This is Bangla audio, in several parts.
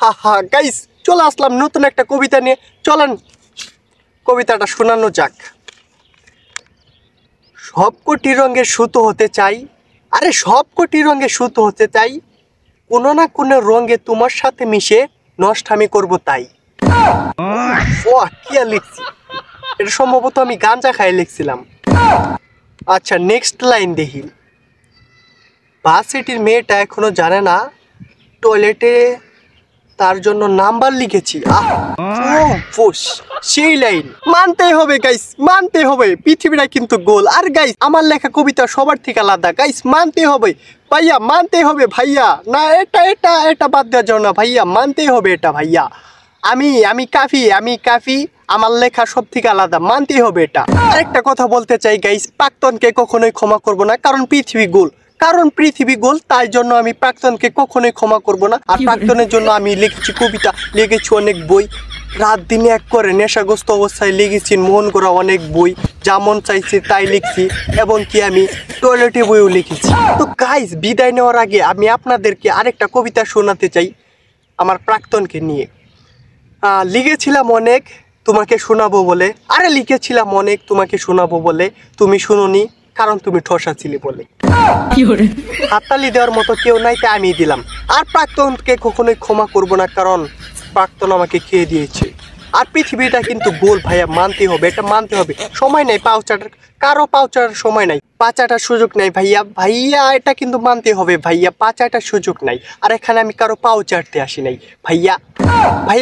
আহা গাইস, চলে আসলাম নতুন একটা কবিতা নিয়ে। চলেন কবিতাটা শোনানো যাক। সব কোটি রঙের সুতো হতে চাই, আরে সব কোটি রঙের সুতো হতে চাই, কোনো না কোনো রঙে তোমার সাথে মিশে নষ্ট আমি করবো তাই। ও কি আর লিখছি, এটা সম্ভবত আমি গাঞ্জা খাই লিখছিলাম। আচ্ছা নেক্সট লাইন দেখি। ভার্সিটির মেয়েটা এখনো জানে না টয়লেটে তার জন্য নাম্বার লিখেছি। সেই লাইন মানতেই হবে গাইস, মানতে হবে। পৃথিবীটা কিন্তু গোল। আর গাইস আমার লেখা কবিতা সবার থেকে আলাদা গাইস, মানতে হবে ভাইয়া, মানতে হবে ভাইয়া। না এটা এটা এটা বাদ দেওয়ার জন্য ভাইয়া, মানতেই হবে এটা ভাইয়া। আমি কাফি, আমার লেখা সব থেকে আলাদা, মানতেই হবে এটা। আরেকটা কথা বলতে চাই গাইস, প্রাক্তনকে কখনোই ক্ষমা করব না, কারণ পৃথিবী গোল, তাই জন্য আমি প্রাক্তনকে কখনোই ক্ষমা করব না। আর প্রাক্তনের জন্য আমি লিখেছি কবিতা, লিখেছি অনেক বই, রাত দিনে এক করে নেশাগ্রস্ত অবস্থায় লিখেছি মন করা অনেক বই, যা মন চাইছে তাই লিখছি, এবং কি আমি টয়লেটে বইও লিখেছি। তো গাইস বিদায় নেওয়ার আগে আমি আপনাদেরকে আরেকটা কবিতা শোনাতে চাই আমার প্রাক্তনকে নিয়ে। লিখেছিলাম অনেক তোমাকে শোনাবো বলে, আরে লিখেছিলাম অনেক তোমাকে শোনাবো বলে, তুমি শুনোনি কারণ তুমি ঠসা ছিলে বলে। হাততালি দেওয়ার মতো কেউ নাই, তাই আমি দিলাম। আর প্রাক্তনকে কখনোই ক্ষমা করব না, কারণ প্রাক্তন আমাকে খেয়ে দিয়েছে। আর পৃথিবীটা কিন্তু গোল ভাইয়া, মানতে হবে, এটা মানতে হবে। সময় নেই পাউচাটার, কারো পাউচার সময় নাই, পাচাটার সুযোগ নাই ভাইয়া, এটা কিন্তু মানতে হবে ভাইয়া, পাচাটার সুযোগ নাই। আর এখানে আমি কারো পাও চাটতে আসি নাই ভাইয়া,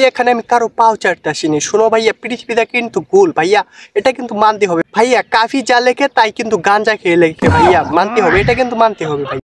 এখানে আমি কারো পাও চাটতে আসিনি। শোনো ভাইয়া, পৃথিবীটা কিন্তু গোল ভাইয়া, এটা কিন্তু মানতে হবে ভাইয়া। কাফি যা লেখে তাই কিন্তু গাঞ্জা খেয়ে লেখে ভাইয়া, মানতে হবে, এটা কিন্তু মানতে হবে ভাই।